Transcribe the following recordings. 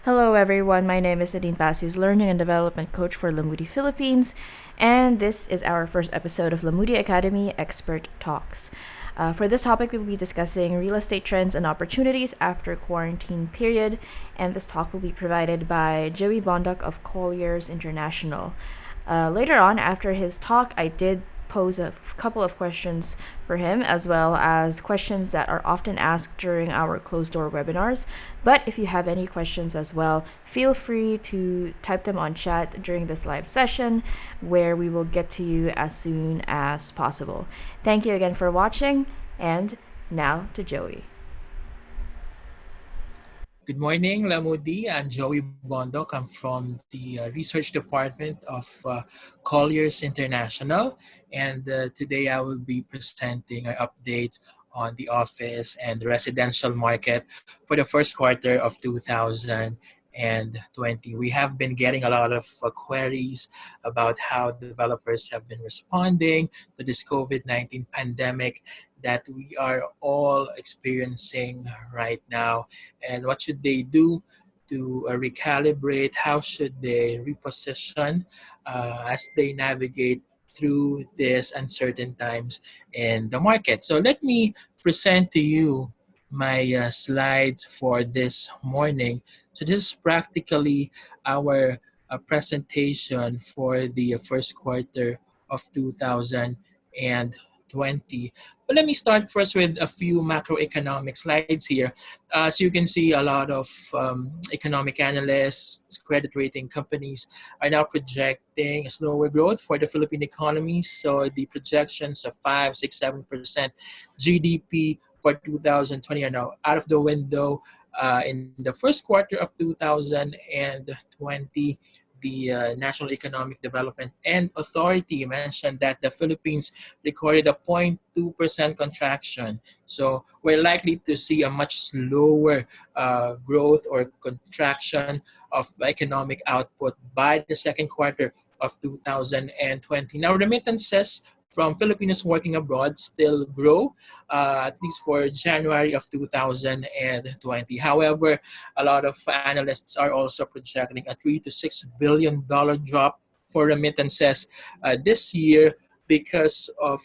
Hello, everyone. My name is Nadine Pasis, Learning and Development Coach for Lamudi Philippines, and this is our first episode of Lamudi Academy Expert Talks. For this topic, we'll be discussing real estate trends and opportunities after quarantine period, and this talk will be provided by Joey Bondoc of Colliers International. Later on, after his talk, I did pose a couple of questions for him, as well as questions that are often asked during our closed door webinars. But if you have any questions as well, feel free to type them on chat during this live session, where we will get to you as soon as possible. Thank you again for watching, and now to Joey. Good morning, Lamudi. I'm Joey Bondoc. I'm from the research department of Colliers International. And today I will be presenting our updates on the office and residential market for the first quarter of 2020. We have been getting a lot of queries about how developers have been responding to this COVID-19 pandemic that we are all experiencing right now, and what should they do to recalibrate, how should they reposition as they navigate through these uncertain times in the market. So let me present to you my slides for this morning. So this is practically our presentation for the first quarter of 2020. But let me start first with a few macroeconomic slides here. As you can see, a lot of economic analysts, credit rating companies are now projecting a slower growth for the Philippine economy. So the projections of 5, 6, 7% GDP for 2020 are now out of the window. In the first quarter of 2020, the National Economic Development and Authority mentioned that the Philippines recorded a 0.2% contraction. So we're likely to see a much slower growth or contraction of economic output by the second quarter of 2020. Now, remittances from Filipinos working abroad still grow, at least for January of 2020. However, a lot of analysts are also projecting a $3 to $6 billion drop for remittances this year because of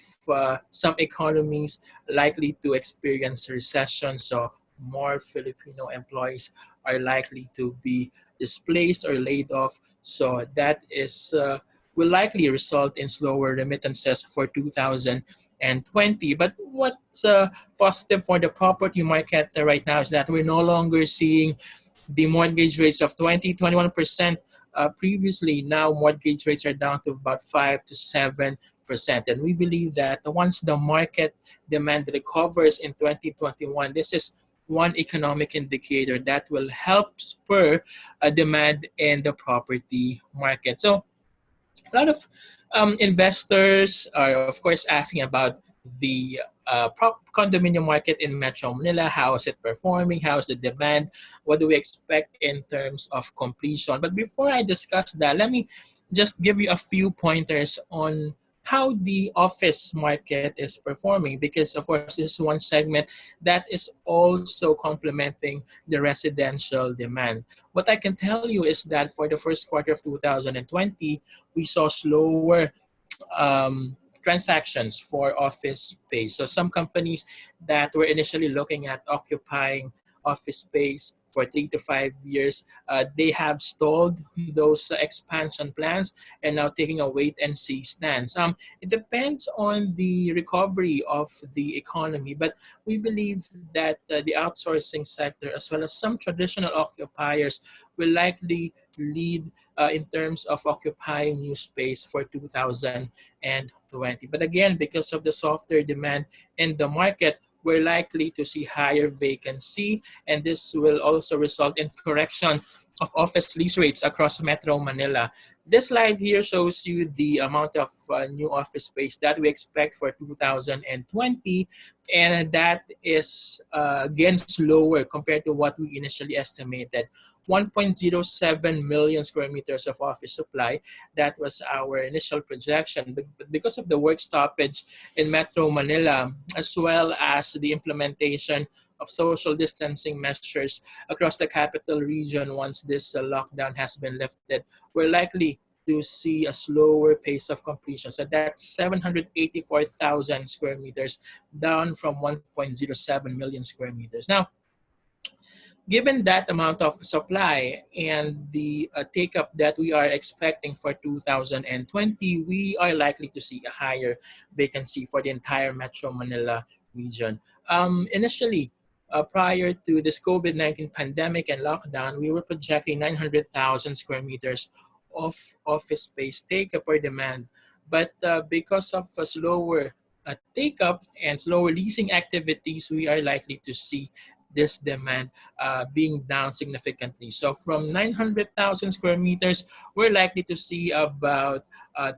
some economies likely to experience recession. So more Filipino employees are likely to be displaced or laid off. So that is will likely result in slower remittances for 2020. But what's positive for the property market right now is that we're no longer seeing the mortgage rates of 20, 21% previously. Now mortgage rates are down to about 5 to 7%. And we believe that once the market demand recovers in 2021, this is one economic indicator that will help spur a demand in the property market. So a lot of investors are, of course, asking about the condominium market in Metro Manila. How is it performing? How is the demand? What do we expect in terms of completion? But before I discuss that, let me just give you a few pointers on how the office market is performing, because of course this is one segment that is also complementing the residential demand. What I can tell you is that for the first quarter of 2020, we saw slower transactions for office space. So some companies that were initially looking at occupying office space for 3 to 5 years, they have stalled those expansion plans and now taking a wait and see stance. It depends on the recovery of the economy, but we believe that the outsourcing sector, as well as some traditional occupiers, will likely lead in terms of occupying new space for 2020. But again, because of the softer demand in the market, we're likely to see higher vacancy, and this will also result in correction of office lease rates across Metro Manila. This slide here shows you the amount of new office space that we expect for 2020, and that is again slower compared to what we initially estimated. 1.07 million square meters of office supply. That was our initial projection. But because of the work stoppage in Metro Manila, as well as the implementation of social distancing measures across the capital region once this lockdown has been lifted, we're likely to see a slower pace of completion. So that's 784,000 square meters, down from 1.07 million square meters. Now, given that amount of supply and the take up that we are expecting for 2020, we are likely to see a higher vacancy for the entire Metro Manila region. Initially, prior to this COVID-19 pandemic and lockdown, we were projecting 900,000 square meters of office space take up or demand. But because of a slower take up and slower leasing activities, we are likely to see this demand being down significantly. So from 900,000 square meters, we're likely to see about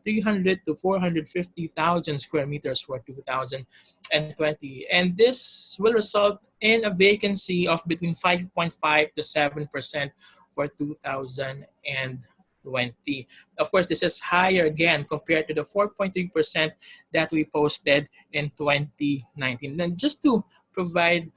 300 to 450,000 square meters for 2020. And this will result in a vacancy of between 5.5 to 7% for 2020. Of course, this is higher again compared to the 4.3% that we posted in 2019. And just to provide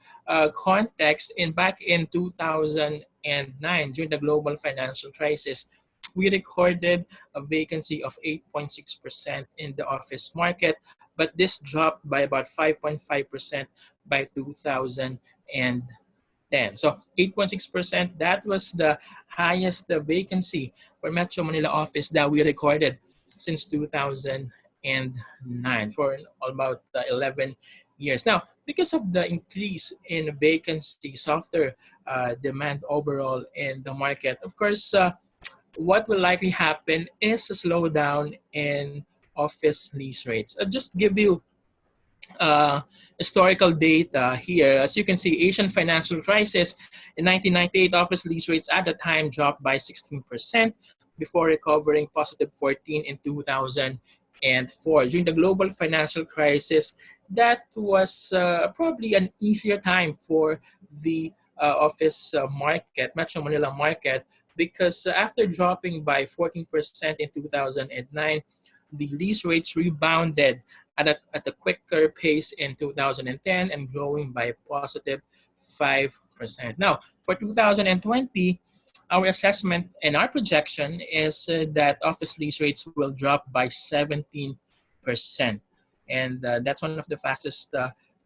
context, back in 2009, during the global financial crisis, we recorded a vacancy of 8.6% in the office market, but this dropped by about 5.5% by 2010. So 8.6%, that was the highest vacancy for Metro Manila office that we recorded since 2009 for about 11 years. Now, because of the increase in vacancy, softer demand overall in the market, of course, what will likely happen is a slowdown in office lease rates. I'll just give you historical data here. As you can see, Asian financial crisis in 1998, office lease rates at the time dropped by 16% before recovering positive 14 in 2004. During the global financial crisis, that was probably an easier time for the office market, Metro Manila market, because after dropping by 14% in 2009, the lease rates rebounded at a quicker pace in 2010 and growing by positive 5%. Now, for 2020, our assessment and our projection is that office lease rates will drop by 17%. And that's one of the fastest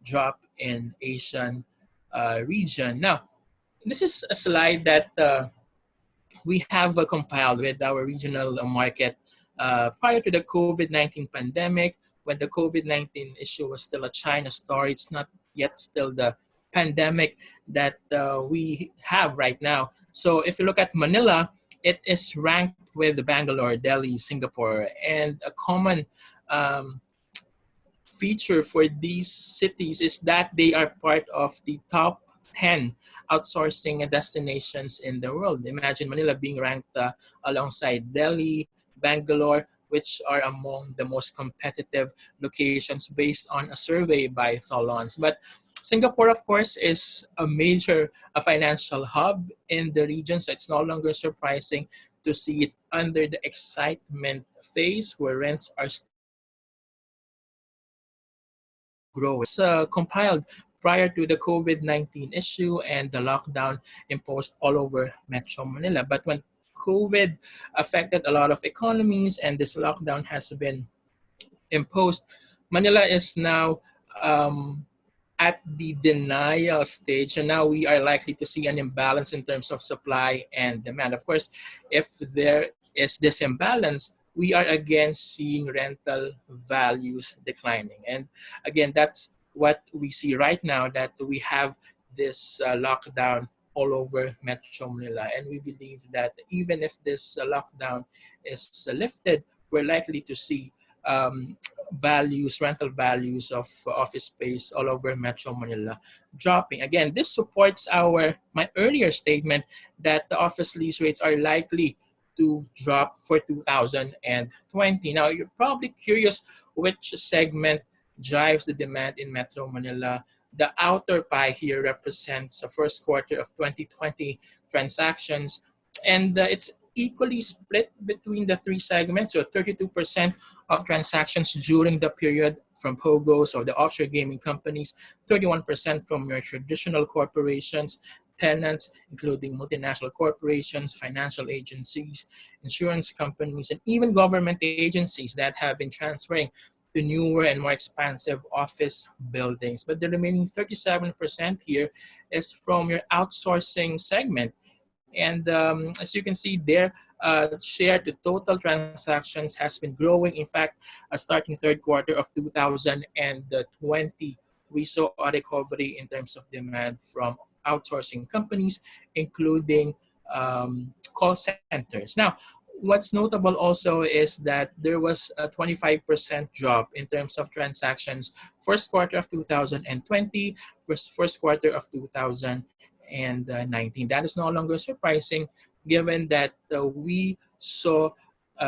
drop in Asian region. Now, this is a slide that we have compiled with our regional market prior to the COVID-19 pandemic. When the COVID-19 issue was still a China story, it's not yet still the pandemic that we have right now. So if you look at Manila, it is ranked with Bangalore, Delhi, Singapore, and a common feature for these cities is that they are part of the top 10 outsourcing destinations in the world. Imagine Manila being ranked alongside Delhi, Bangalore, which are among the most competitive locations based on a survey by Tholons. But Singapore, of course, is a major financial hub in the region, so it's no longer surprising to see it under the excitement phase where rents are growing. It's compiled prior to the COVID-19 issue and the lockdown imposed all over Metro Manila. But when COVID affected a lot of economies and this lockdown has been imposed, Manila is now at the denial stage, and now we are likely to see an imbalance in terms of supply and demand. Of course, if there is this imbalance, we are again seeing rental values declining. And again, that's what we see right now, that we have this lockdown all over Metro Manila. And we believe that even if this lockdown is lifted, we're likely to see rental values of office space all over Metro Manila dropping. Again, this supports my earlier statement that the office lease rates are likely to drop for 2020. Now, you're probably curious which segment drives the demand in Metro Manila. The outer pie here represents the first quarter of 2020 transactions, and it's equally split between the three segments. So 32% of transactions during the period from POGOs or the offshore gaming companies, 31% from your traditional corporations, tenants, including multinational corporations, financial agencies, insurance companies, and even government agencies that have been transferring to newer and more expansive office buildings. But the remaining 37% here is from your outsourcing segment. And as you can see there, share to total transactions has been growing. In fact, starting third quarter of 2020, we saw a recovery in terms of demand from outsourcing companies, including call centers. Now, what's notable also is that there was a 25% drop in terms of transactions first quarter of 2020 versus first quarter of 2019. That is no longer surprising given that we saw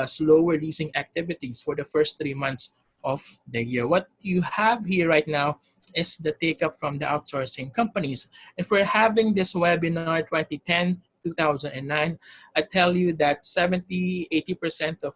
slower leasing activities for the first 3 months of the year. What you have here right now is the take up from the outsourcing companies. If we're having this webinar 2010, 2009, I tell you that 70-80% of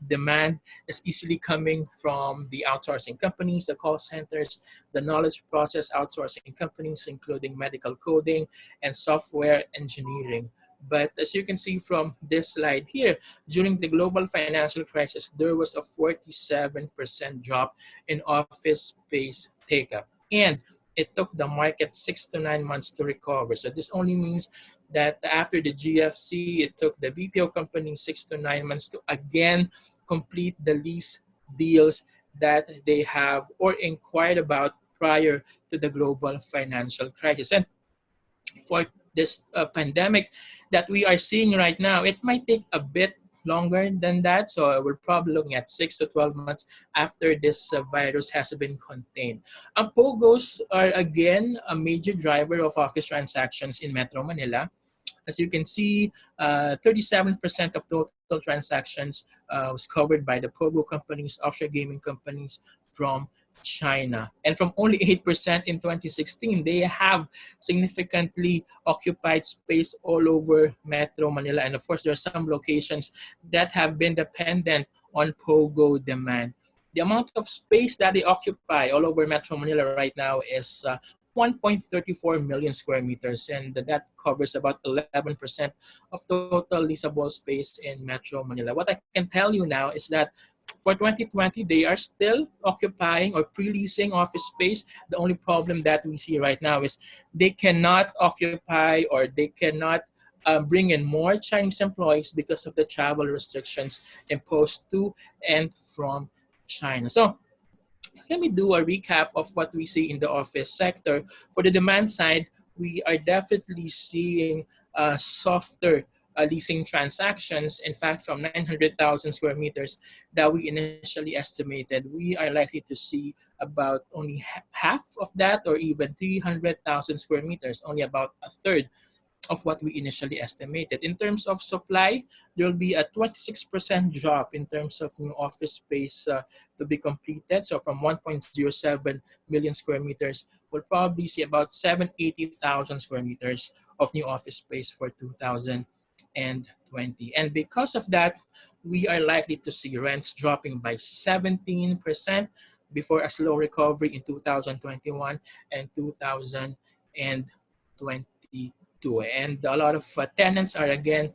demand is easily coming from the outsourcing companies, the call centers, the knowledge process outsourcing companies, including medical coding and software engineering. But as you can see from this slide here, during the global financial crisis, there was a 47% drop in office space take-up. And it took the market 6 to 9 months to recover. So this only means that after the GFC, it took the BPO company 6 to 9 months to again complete the lease deals that they have or inquired about prior to the global financial crisis. And for this pandemic that we are seeing right now, it might take a bit longer than that. So we're probably looking at 6 to 12 months after this virus has been contained. POGOs are again a major driver of office transactions in Metro Manila. As you can see, 37% of total transactions was covered by the POGO companies, offshore gaming companies from China. And from only 8% in 2016, they have significantly occupied space all over Metro Manila. And of course, there are some locations that have been dependent on POGO demand. The amount of space that they occupy all over Metro Manila right now is 1.34 million square meters, and that covers about 11% of total leasable space in Metro Manila. What I can tell you now is that for 2020, they are still occupying or pre-leasing office space. The only problem that we see right now is they cannot occupy or they cannot bring in more Chinese employees because of the travel restrictions imposed to and from China. So let me do a recap of what we see in the office sector. For the demand side, we are definitely seeing softer leasing transactions. In fact, from 900,000 square meters that we initially estimated, we are likely to see about only half of that, or even 300,000 square meters, only about a third of what we initially estimated. In terms of supply, there will be a 26% drop in terms of new office space to be completed. So from 1.07 million square meters, we'll probably see about 780,000 square meters of new office space for 2020. And because of that, we are likely to see rents dropping by 17% before a slow recovery in 2021 and 2022. And a lot of tenants are again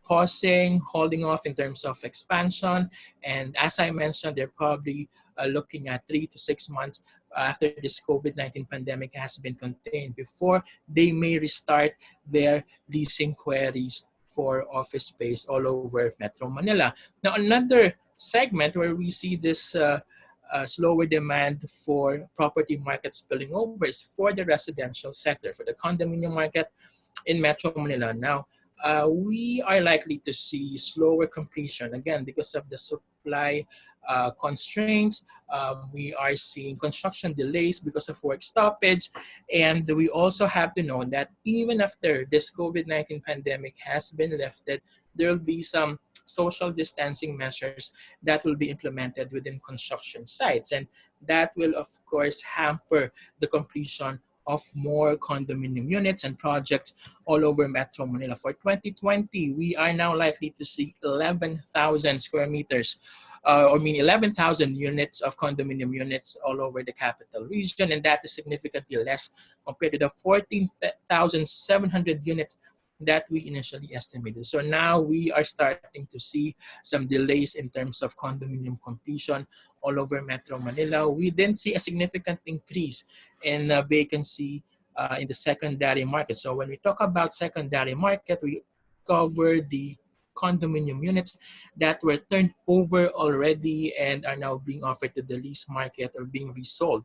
pausing, holding off in terms of expansion. And as I mentioned, they're probably looking at 3 to 6 months after this COVID-19 pandemic has been contained before they may restart their leasing queries for office space all over Metro Manila. Now, another segment where we see this slower demand for property market spilling over is for the residential sector, for the condominium market in Metro Manila. Now, we are likely to see slower completion, again, because of the supply constraints. We are seeing construction delays because of work stoppage. And we also have to know that even after this COVID-19 pandemic has been lifted, there will be some social distancing measures that will be implemented within construction sites. And that will, of course, hamper the completion of more condominium units and projects all over Metro Manila. For 2020, we are now likely to see 11,000 square meters, or 11,000 units of condominium units all over the capital region, and that is significantly less compared to the 14,700 units that we initially estimated. So now we are starting to see some delays in terms of condominium completion all over Metro Manila. We didn't see a significant increase in vacancy in the secondary market. So when we talk about secondary market, we cover the condominium units that were turned over already and are now being offered to the lease market or being resold.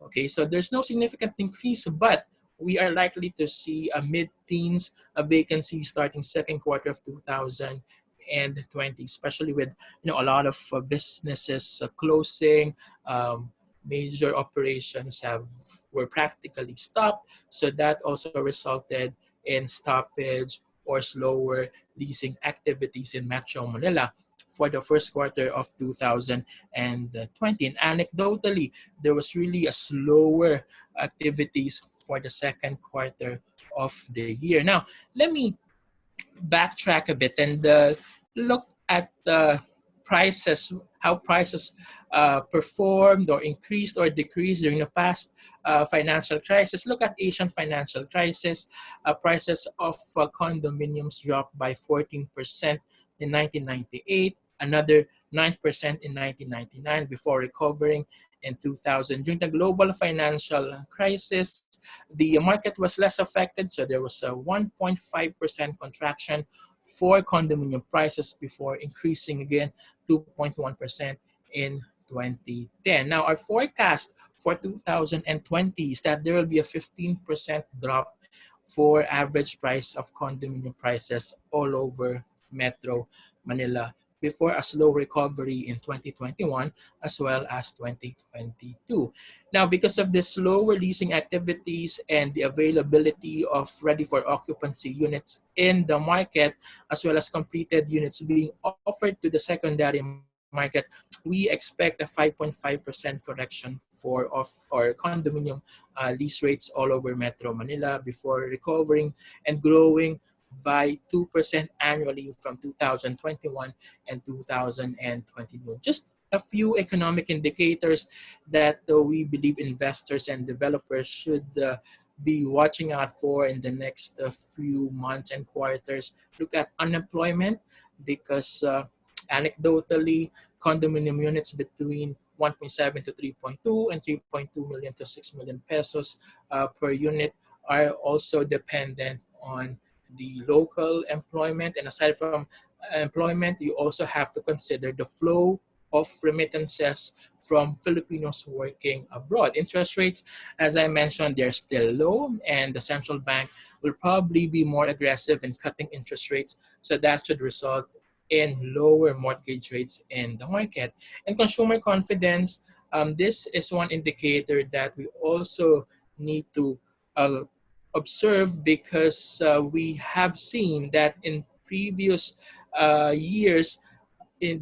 Okay, so there's no significant increase, but we are likely to see a mid-teens vacancy starting second quarter of 2020, especially with a lot of businesses closing. Major operations were practically stopped, so that also resulted in stoppage or slower leasing activities in Metro Manila for the first quarter of 2020. And anecdotally, there was really a slower activities for the second quarter of the year. Now, let me backtrack a bit and look at the prices, how prices performed or increased or decreased during the past financial crisis. Look at Asian financial crisis. Prices of condominiums dropped by 14% in 1998, another 9% in 1999 before recovering in 2000. During the global financial crisis, the market was less affected, so there was a 1.5% contraction for condominium prices before increasing again 2.1% in 2010. Now, our forecast for 2020 is that there will be a 15% drop for average price of condominium prices all over Metro Manila before a slow recovery in 2021 as well as 2022. Now, because of the slower leasing activities and the availability of ready for occupancy units in the market, as well as completed units being offered to the secondary market, we expect a 5.5% correction or condominium lease rates all over Metro Manila before recovering and growing by 2% annually from 2021 and 2022. Just a few economic indicators that we believe investors and developers should be watching out for in the next few months and quarters. Look at unemployment because anecdotally, condominium units between 1.7 to 3.2 and 3.2 million to 6 million pesos per unit are also dependent on the local employment. And aside from employment, you also have to consider the flow of remittances from Filipinos working abroad. Interest rates, as I mentioned, they're still low, and the central bank will probably be more aggressive in cutting interest rates. So that should result in lower mortgage rates in the market. And consumer confidence, this is one indicator that we also need to observe because we have seen that in previous years,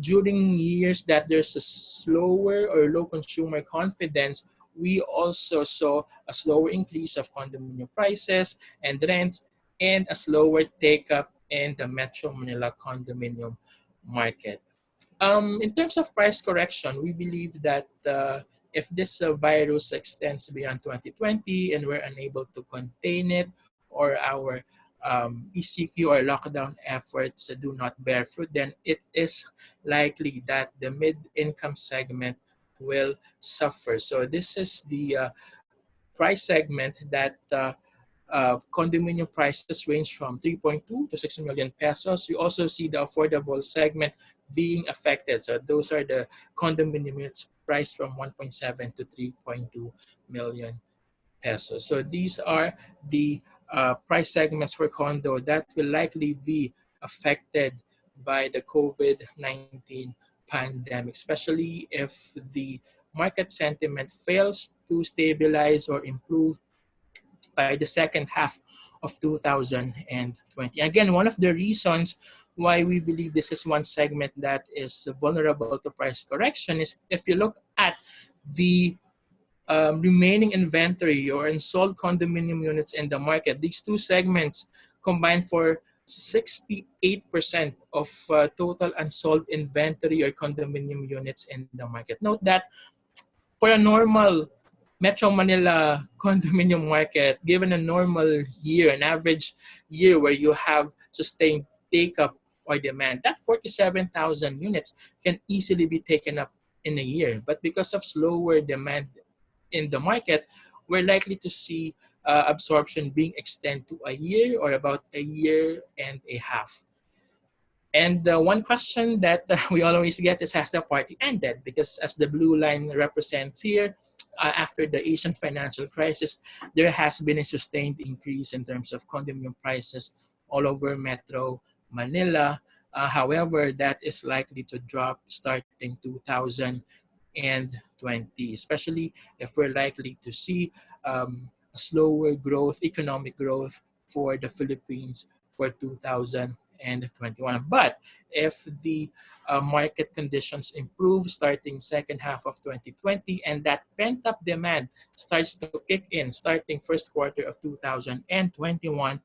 during years that there's a slower or low consumer confidence, we also saw a slower increase of condominium prices and rents and a slower take-up in the Metro Manila condominium market. In terms of price correction, we believe that if this virus extends beyond 2020 and we're unable to contain it, or our ECQ or lockdown efforts do not bear fruit, then it is likely that the mid-income segment will suffer. So this is the price segment that condominium prices range from 3.2 to 6 million pesos. You also see the affordable segment being affected. So those are the condominium units priced from 1.7 to 3.2 million pesos. So these are the price segments for condo that will likely be affected by the COVID-19 pandemic, especially if the market sentiment fails to stabilize or improve by the second half of 2020. Again, one of the reasons why we believe this is one segment that is vulnerable to price correction is if you look at the remaining inventory or unsold condominium units in the market. These two segments combine for 68% of total unsold inventory or condominium units in the market. Note that for a normal Metro Manila condominium market, given a normal year, an average year where you have sustained take up or demand, that 47,000 units can easily be taken up in a year. But because of slower demand in the market, we're likely to see absorption being extended to a year or about a year and a half. And the one question that we always get is, has the party ended? Because as the blue line represents here, after the Asian financial crisis, there has been a sustained increase in terms of condominium prices all over Metro Manila. However, that is likely to drop starting 2020, especially if we're likely to see a slower growth, economic growth for the Philippines for 2021. But if the market conditions improve starting second half of 2020 and that pent-up demand starts to kick in starting first quarter of 2021,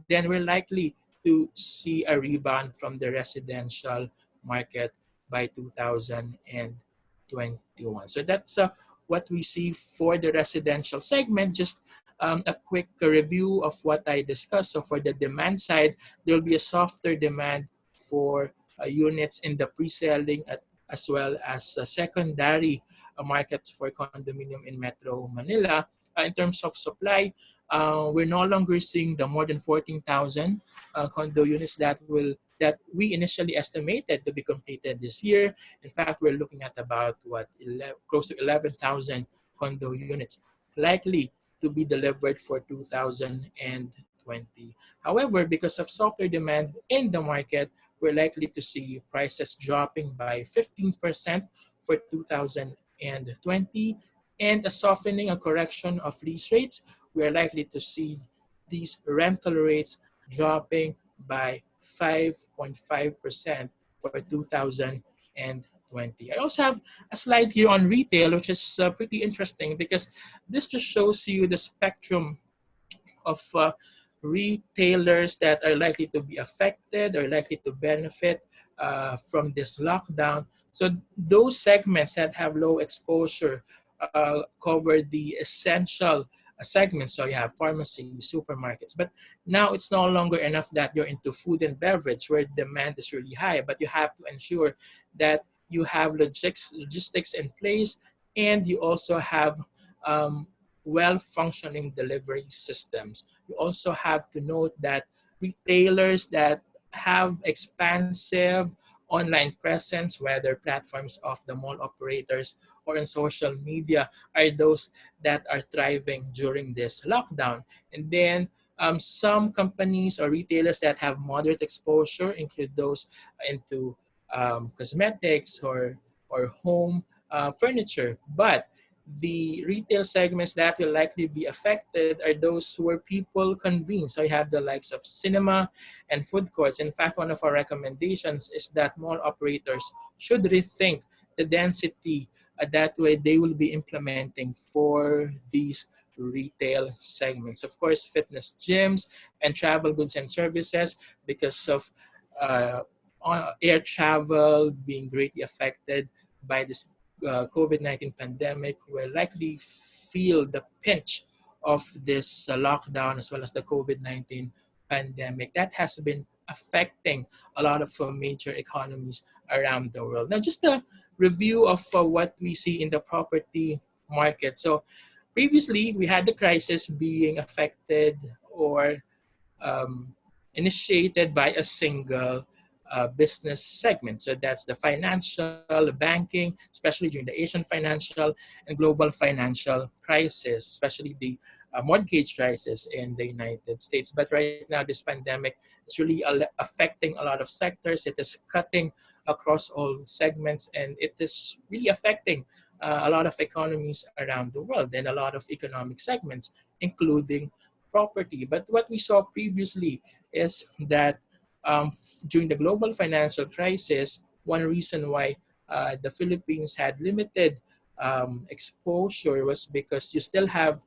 then we're likely to see a rebound from the residential market by 2021. So that's what we see for the residential segment. Just a quick review of what I discussed. So for the demand side, there will be a softer demand for units in the pre-selling as well as secondary markets for condominium in Metro Manila. In terms of supply, we're no longer seeing the more than 14,000 condo units that we initially estimated to be completed this year. In fact, we're looking at about close to 11,000 condo units likely to be delivered for 2020. However, because of softer demand in the market, we're likely to see prices dropping by 15% for 2020 and a softening, a correction of lease rates. We are likely to see these rental rates dropping by 5.5% for 2020. I also have a slide here on retail, which is pretty interesting because this just shows you the spectrum of retailers that are likely to be affected or likely to benefit from this lockdown. So those segments that have low exposure cover the essential segments. So you have pharmacy, supermarkets. But now it's no longer enough that you're into food and beverage where demand is really high, but you have to ensure that you have logistics in place and you also have well-functioning delivery systems. You also have to note that retailers that have expansive online presence, whether platforms of the mall operators or in social media, are those that are thriving during this lockdown. And then some companies or retailers that have moderate exposure include those into cosmetics or home furniture. But the retail segments that will likely be affected are those where people convene. So you have the likes of cinema and food courts. In fact, one of our recommendations is that mall operators should rethink the density that way they will be implementing for these retail segments. Of course, fitness gyms and travel goods and services because of uh, air travel being greatly affected by this COVID-19 pandemic will likely feel the pinch of this lockdown as well as the COVID-19 pandemic that has been affecting a lot of major economies around the world. Now, just a review of what we see in the property market. So previously, we had the crisis being affected or um, initiated by a single business segment. So that's the financial, banking, especially during the Asian financial and global financial crisis, especially the mortgage crisis in the United States. But right now, this pandemic is really affecting a lot of sectors. It is cutting across all segments, and it is really affecting a lot of economies around the world and a lot of economic segments, including property. But what we saw previously is that during the global financial crisis, one reason why the Philippines had limited exposure was because you still have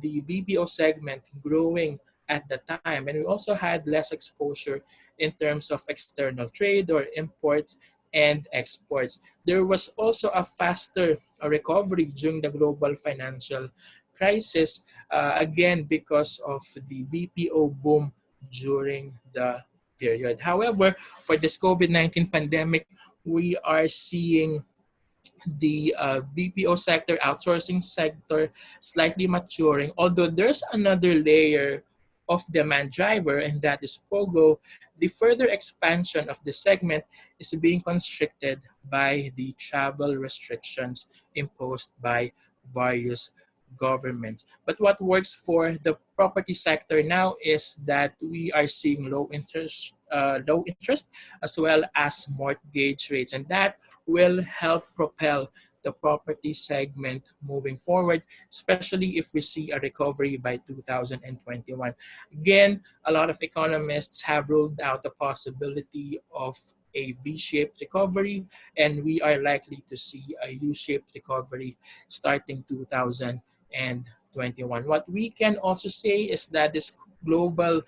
the BPO segment growing at the time, and we also had less exposure in terms of external trade or imports and exports. There was also a faster recovery during the global financial crisis, again because of the BPO boom during the period. However, for this COVID-19 pandemic, we are seeing the BPO sector, outsourcing sector, slightly maturing. Although there's another layer of demand driver, and that is POGO, the further expansion of the segment is being constricted by the travel restrictions imposed by various governments. But what works for the property sector now is that we are seeing low interest as well as mortgage rates, and that will help propel the property segment moving forward, especially if we see a recovery by 2021. Again, a lot of economists have ruled out the possibility of a V-shaped recovery, and we are likely to see a U-shaped recovery starting 2021. What we can also say is that this global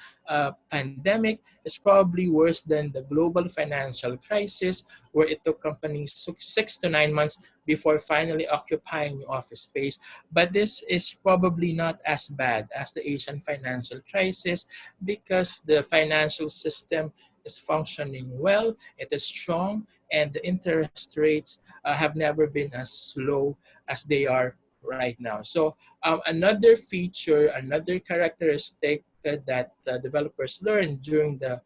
pandemic is probably worse than the global financial crisis, where it took companies 6 to 9 months before finally occupying new office space. But this is probably not as bad as the Asian financial crisis because the financial system is functioning well, it is strong, and the interest rates have never been as low as they are right now. So another feature, another characteristic that developers learned during the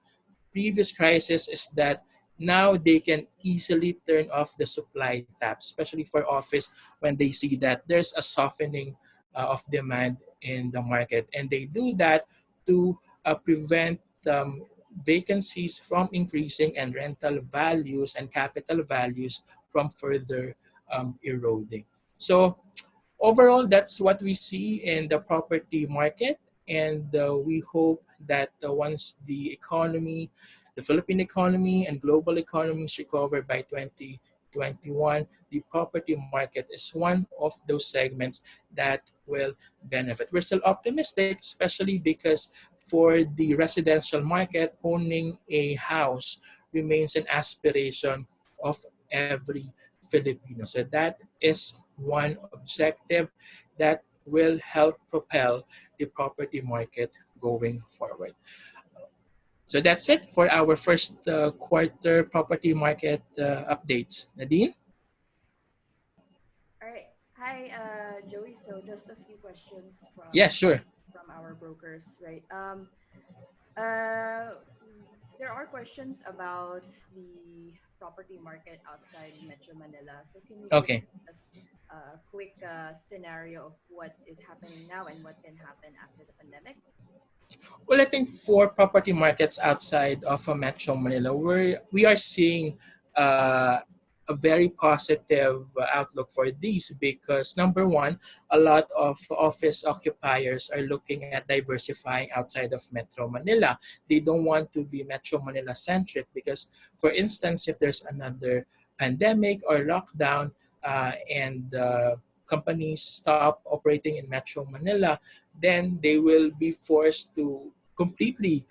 previous crisis is that now they can easily turn off the supply tap, especially for office when they see that there's a softening of demand in the market. And they do that to prevent vacancies from increasing and rental values and capital values from further eroding. So overall, that's what we see in the property market, and we hope that once the economy, the Philippine economy, and global economies recover by 2021, the property market is one of those segments that will benefit. We're still optimistic, especially because for the residential market, owning a house remains an aspiration of every Filipino. So that is one objective that will help propel the property market going forward. So that's it for our first quarter property market updates. Nadine? All right. Hi, Joey. So just a few questions Yeah, sure. from our brokers, right? Uh, there are questions about the property market outside Metro Manila. So can you give Okay. us a quick scenario of what is happening now and what can happen after the pandemic? Well, I think for property markets outside of Metro Manila, we are seeing a very positive outlook for these because number one, a lot of office occupiers are looking at diversifying outside of Metro Manila. They don't want to be Metro Manila centric because, for instance, if there's another pandemic or lockdown and companies stop operating in Metro Manila, then they will be forced to completely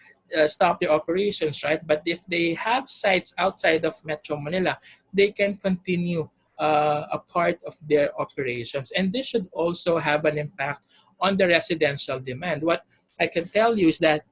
stop their operations, right? But if they have sites outside of Metro Manila, they can continue a part of their operations. And this should also have an impact on the residential demand. What I can tell you is that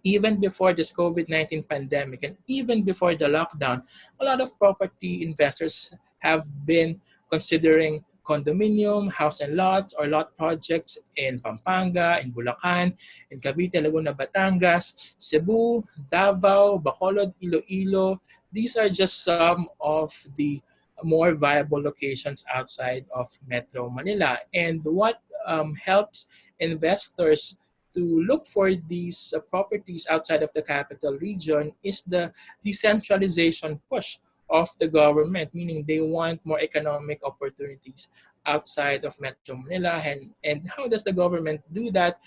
even before this COVID-19 pandemic and even before the lockdown, a lot of property investors have been considering condominium, house and lots, or lot projects in Pampanga, in Bulacan, in Cavite, Laguna, Batangas, Cebu, Davao, Bacolod, Iloilo. These are just some of the more viable locations outside of Metro Manila. And what helps investors to look for these properties outside of the capital region is the decentralization push of the government, meaning they want more economic opportunities outside of Metro Manila. And how does the government do that?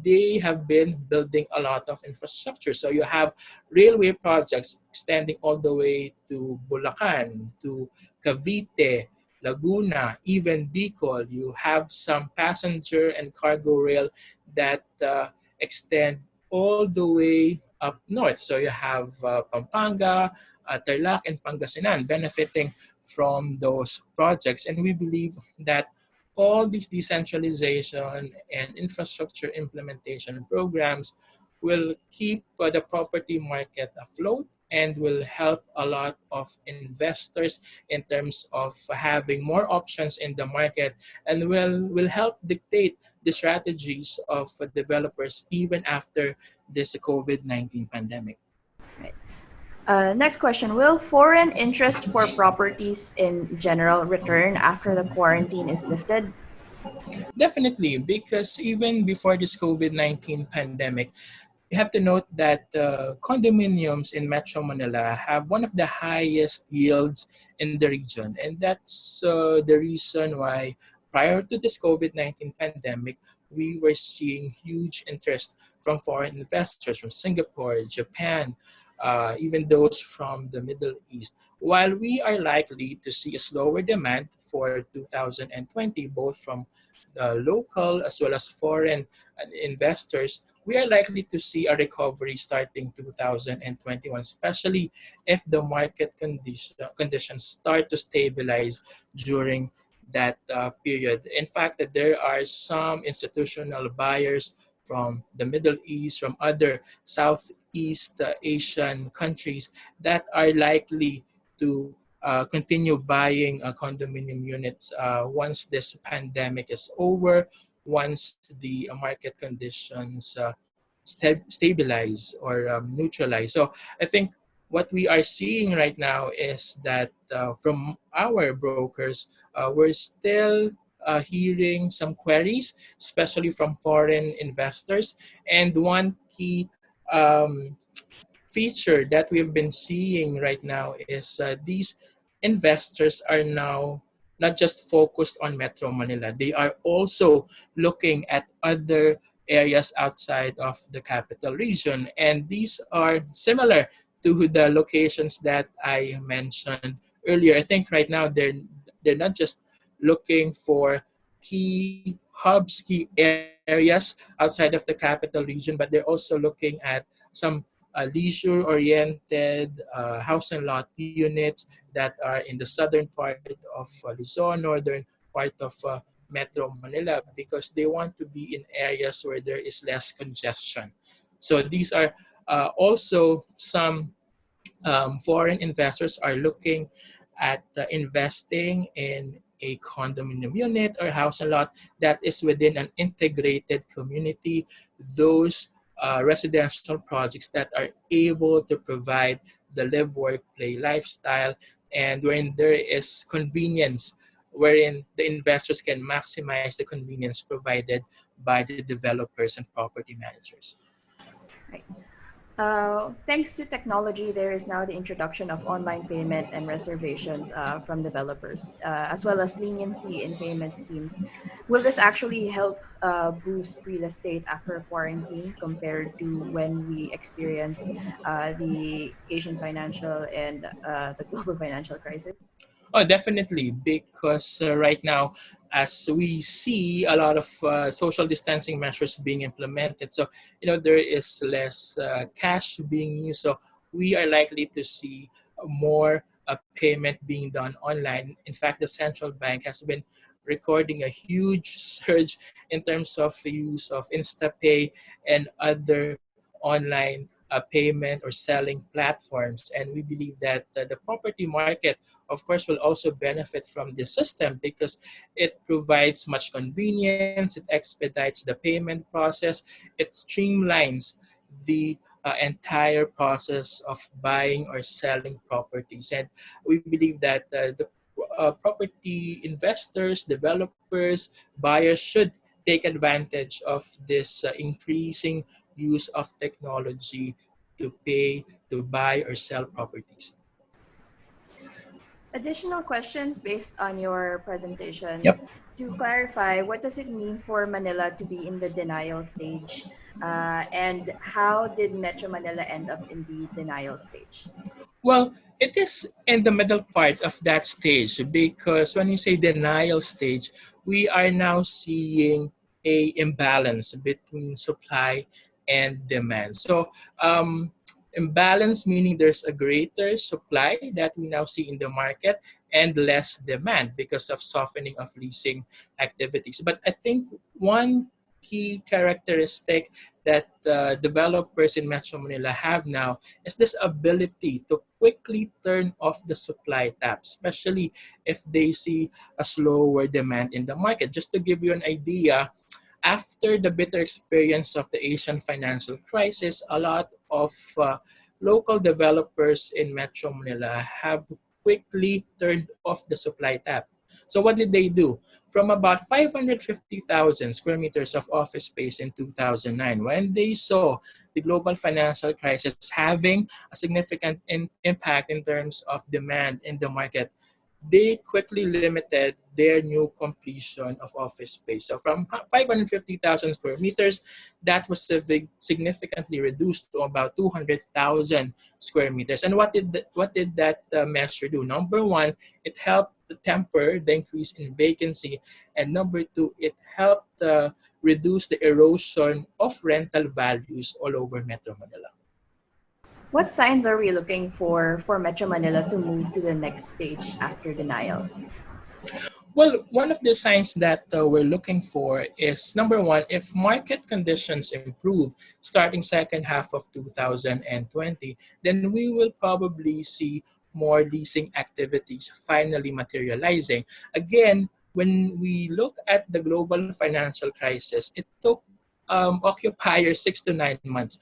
They have been building a lot of infrastructure. So you have railway projects extending all the way to Bulacan, to Cavite, Laguna, even Bicol. You have some passenger and cargo rail that extend all the way up north. So you have Pampanga, Tarlac, and Pangasinan benefiting from those projects. And we believe that all these decentralization and infrastructure implementation programs will keep the property market afloat and will help a lot of investors in terms of having more options in the market, and will help dictate the strategies of developers even after this COVID-19 pandemic. Right. Next question. Will foreign interest for properties in general return after the quarantine is lifted? Definitely, because even before this COVID-19 pandemic, you have to note that condominiums in Metro Manila have one of the highest yields in the region. And that's the reason why prior to this COVID-19 pandemic, we were seeing huge interest from foreign investors from Singapore, Japan, even those from the Middle East. While we are likely to see a slower demand for 2020, both from local as well as foreign investors, we are likely to see a recovery starting 2021, especially if the market conditions start to stabilize during that period. In fact, that there are some institutional buyers from the Middle East, from other Southeast Asian countries that are likely to continue buying condominium units once this pandemic is over, once the market conditions stabilize or neutralize. So I think what we are seeing right now is that from our brokers, we're still hearing some queries, especially from foreign investors. And one key um, feature that we've been seeing right now is these investors are now not just focused on Metro Manila. They are also looking at other areas outside of the capital region. And these are similar to the locations that I mentioned earlier. I think right now they're not just looking for key hubs, key areas outside of the capital region, but they're also looking at some leisure-oriented house and lot units that are in the southern part of Luzon, northern part of Metro Manila, because they want to be in areas where there is less congestion. So these are also some foreign investors are looking at investing in a condominium unit or house and lot that is within an integrated community, those residential projects that are able to provide the live, work, play lifestyle, and wherein there is convenience, wherein the investors can maximize the convenience provided by the developers and property managers. Right. Thanks to technology, there is now the introduction of online payment and reservations from developers, as well as leniency in payment schemes. Will this actually help boost real estate after quarantine compared to when we experienced the Asian financial and the global financial crisis? Oh, definitely, because right now, as we see a lot of social distancing measures being implemented, so there is less cash being used. So we are likely to see more payment being done online. In fact, the central bank has been recording a huge surge in terms of use of InstaPay and other online payment or selling platforms. And we believe that the property market, of course, will also benefit from this system because it provides much convenience, it expedites the payment process, it streamlines the entire process of buying or selling properties. And we believe that the property investors, developers, buyers should take advantage of this increasing use of technology to pay, to buy, or sell properties. Additional questions based on your presentation. Yep. To clarify, what does it mean for Manila to be in the denial stage? And how did Metro Manila end up in the denial stage? Well, it is in the middle part of that stage because when you say denial stage, we are now seeing a imbalance between supply and demand. So, imbalance meaning there's a greater supply that we now see in the market and less demand because of softening of leasing activities. But I think one key characteristic that developers in Metro Manila have now is this ability to quickly turn off the supply tap, especially if they see a slower demand in the market. Just to give you an idea, after the bitter experience of the Asian financial crisis, a lot of local developers in Metro Manila have quickly turned off the supply tap. So what did they do? From about 550,000 square meters of office space in 2009, when they saw the global financial crisis having a significant impact in terms of demand in the market, they quickly limited their new completion of office space. So from 550,000 square meters, that was significantly reduced to about 200,000 square meters. And what did that measure do? Number one, it helped to temper the increase in vacancy. And number two, it helped reduce the erosion of rental values all over Metro Manila. What signs are we looking for Metro Manila to move to the next stage after denial? Well, one of the signs that we're looking for is number one, if market conditions improve starting second half of 2020, then we will probably see more leasing activities finally materializing. Again, when we look at the global financial crisis, it took occupiers 6 to 9 months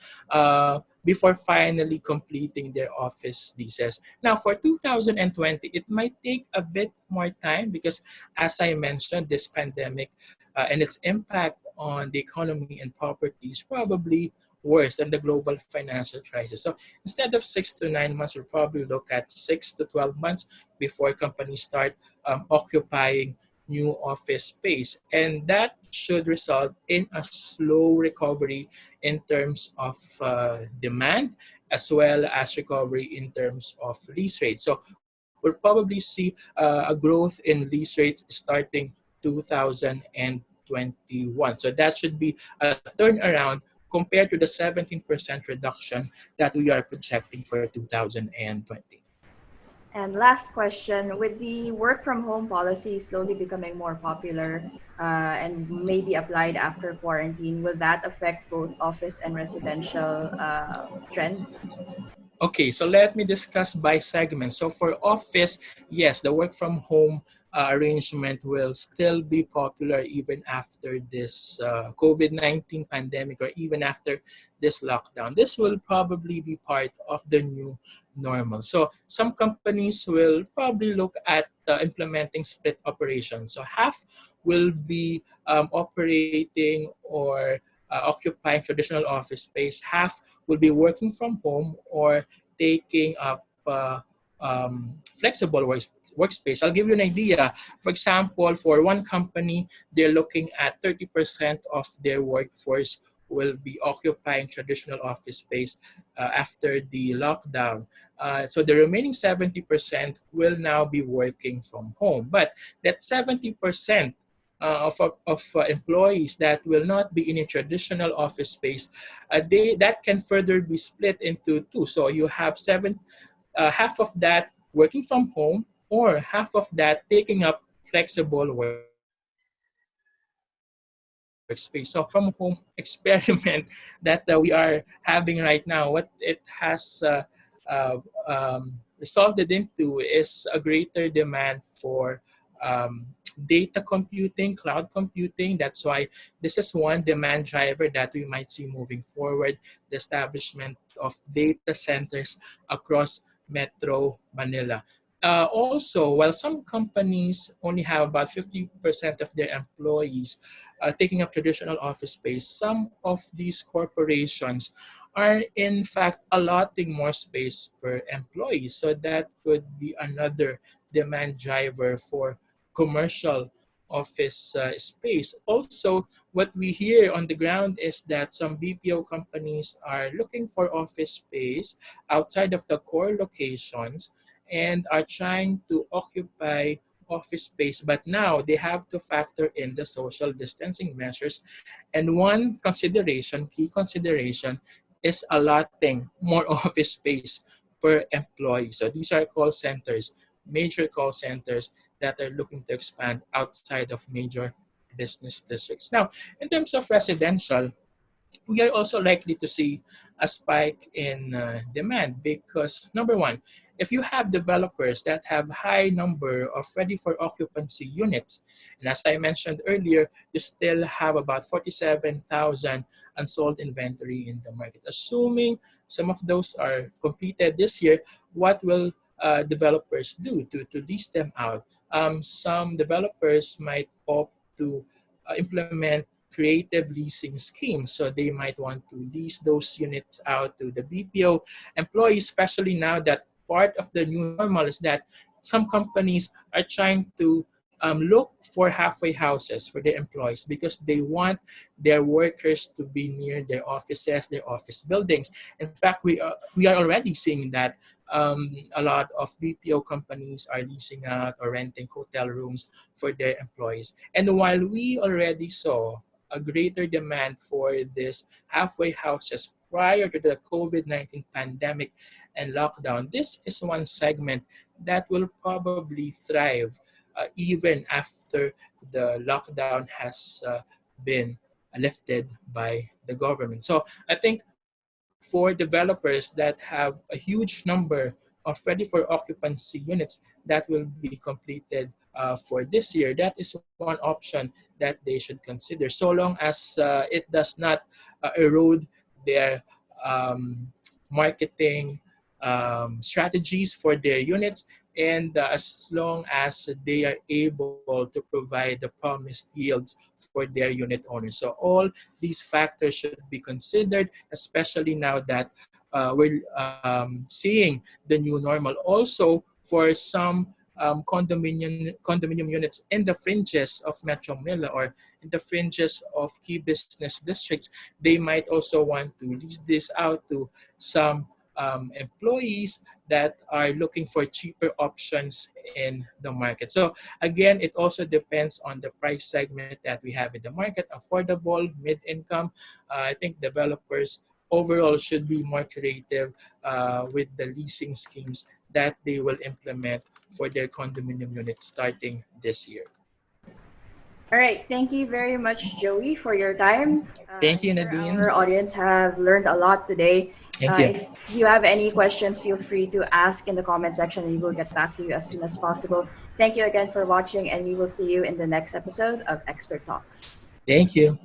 before finally completing their office leases. Now, for 2020, it might take a bit more time because, as I mentioned, this pandemic and its impact on the economy and property is probably worse than the global financial crisis. So instead of 6 to 9 months, we'll probably look at 6 to 12 months before companies start occupying new office space. And that should result in a slow recovery in terms of demand as well as recovery in terms of lease rates. So we'll probably see a growth in lease rates starting 2021. So that should be a turnaround compared to the 17% reduction that we are projecting for 2020. And last question, with the work from home policy slowly becoming more popular and maybe applied after quarantine, will that affect both office and residential trends? Okay, so let me discuss by segment. So for office, yes, the work from home arrangement will still be popular even after this COVID-19 pandemic or even after this lockdown. This will probably be part of the new normal. So some companies will probably look at implementing split operations. So half will be operating or occupying traditional office space, half will be working from home or taking up flexible workspace. I'll give you an idea. For example, for one company, they're looking at 30% of their workforce will be occupying traditional office space after the lockdown. So the remaining 70% will now be working from home. But that 70% of employees that will not be in a traditional office space, that can further be split into two. So you have half of that working from home or half of that taking up flexible workspace. So from home experiment that we are having right now, what it has resulted into is a greater demand for data computing, cloud computing. That's why this is one demand driver that we might see moving forward, the establishment of data centers across Metro Manila. Also, while some companies only have about 50% of their employees taking up traditional office space, some of these corporations are in fact allotting more space per employee. So that could be another demand driver for commercial office space. Also, what we hear on the ground is that some BPO companies are looking for office space outside of the core locations and are trying to occupy office space, but now they have to factor in the social distancing measures. And one consideration, key consideration, is allotting more office space per employee. So these are call centers, major call centers that are looking to expand outside of major business districts. Now, in terms of residential, we are also likely to see a spike in demand because number one, if you have developers that have high number of ready for occupancy units, and as I mentioned earlier, you still have about 47,000 unsold inventory in the market. Assuming some of those are completed this year, what will developers do to lease them out? Some developers might opt to implement creative leasing schemes. So they might want to lease those units out to the BPO employees, especially now that part of the new normal is that some companies are trying to look for halfway houses for their employees because they want their workers to be near their offices, their office buildings. In fact, we are already seeing that a lot of BPO companies are leasing out or renting hotel rooms for their employees. And while we already saw a greater demand for these halfway houses prior to the COVID-19 pandemic and lockdown, this is one segment that will probably thrive even after the lockdown has been lifted by the government. So I think for developers that have a huge number of ready for occupancy units that will be completed for this year, that is one option that they should consider, so long as it does not erode their um, marketing strategies for their units, and as long as they are able to provide the promised yields for their unit owners. So all these factors should be considered, especially now that we're seeing the new normal. Also, for some condominium units in the fringes of Metro Manila or in the fringes of key business districts, they might also want to lease this out to some employees that are looking for cheaper options in the market. So again, it also depends on the price segment that we have in the market, affordable, mid-income. I think developers overall should be more creative with the leasing schemes that they will implement for their condominium units starting this year. All right. Thank you very much, Joey, for your time. Thank I'm you, sure Nadine. our audience have learned a lot today. Thank you. If you have any questions, feel free to ask in the comment section and we will get back to you as soon as possible. Thank you again for watching, and we will see you in the next episode of Expert Talks. Thank you.